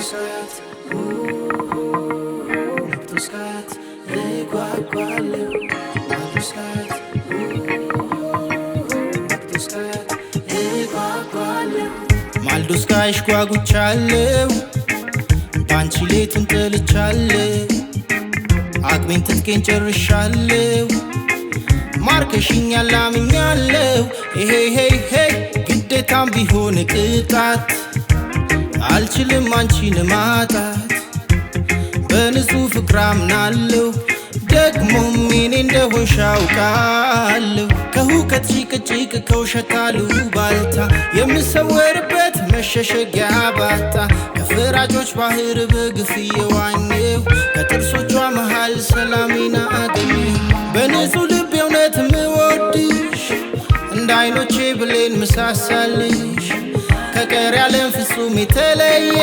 Skyat, to Skyat, Equaqualu, to Skyat, to Skyat, Equaqualu. Maldo Sky Squaguchalu, Panchilet and Telechalu, Augmented Kincher Shallow, Markashing Alamin Yallow, hey, good day time be honey. አልችልም አንቺን ማጣት በንጹህ ፍቅር አምናለሁ ደግሞም እኔ እንደሆንሽ አውቃለሁ ከሁከት ጭቅጭቅ ከውሸት አሉባልታ የምሰወርበት መሸሸጊያ ባጣ ከፍራጆች ባህር በግፍ እየዋኘሁ ከጥርሶቿ መሃል ሰላሜን አገኘሁ በንጹህ ልብ የእውነት ምወድሽ እንደ አይኖቼ ብሌን ምሳሳልሽ ከቀሪ ዓለም ፍጹም የተለየ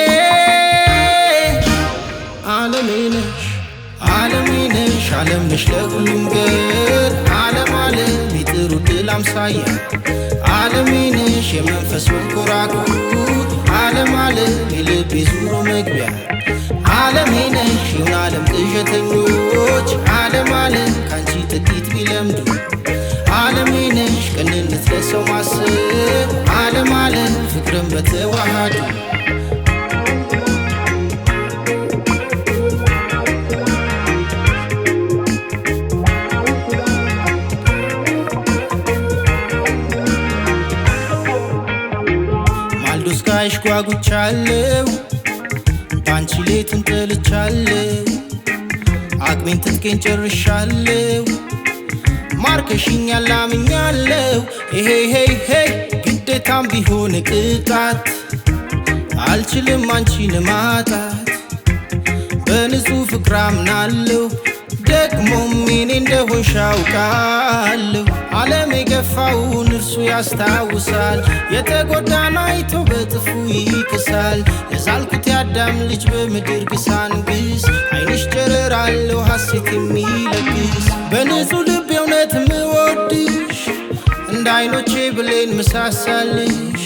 ዓለሜ ነሽ ዓለም ነሽ ለሁሉም ገር ዓለም የጥሩ ድል አምሳያ ዓለሜ ነሽ የመንፈስ መንኮራኩር ዓለም የልቤ ዙሮ መግቢያ ዓለሜ ነሽ ይሁን ዓለም ቅዠተኞች ዓለም ካንቺ ጥቂት ቢለምዱ ዓለሜ ነሽ ቅንነት ለሰው ማሰብ ዓለም ፍቅርን በተዋሃዱ ማልዶ ስካይሽ ጓጉቻለሁ ባንቺ ሌቱን ጠልቻለሁ አቅሜን ትጥቄን ጨርሻለሁ ማርከሽኛል አምኛለሁ hey ግዴታም ቢሆን ቅጣት አልችልም አንቺን ማጣት በንጹህ ፍቅር አምናለሁ ደግሞም እኔ እንደሆንሽ አውቃለሁ ዓለም የገፋውን እርሱ ያስታውሳል የተጎዳን አይቶ በጥፉ ይክሳል ለዛልኩት ያዳም ልጅ በምድር ግሳንግስ አይንሽ ጨረር አለው ሐሴት የሚለግስ በንጹህ ልብ የእውነት ምወድሽ እንደ አይኖቼ ብሌን ምሳሳልሽ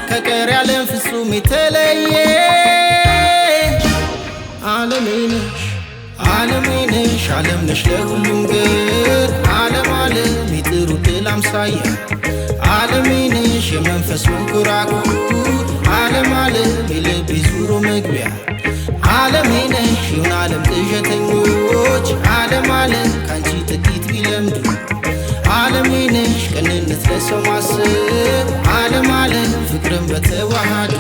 ከቀሪ ዓለም ፍጹም የተለየ ዓለሜ ነሽ ዓለም ነሽ ለሁሉም ገር ዓለም የጥሩ ድል አምሳያ ዓለሜ ነሽ የመንፈስ መንኮራኩር ዓለም የልቤ ዙሮ መግቢያ ዓለሜ ነሽ ይሁን ዓለም ቅዠተኞች ዓለም ካንቺ ጥቂት ቢለምዱ ዓለሜ ነሽ ቅንነት ለሰው ማሰብ ዓለም ፍቅርን በተዋሃዱ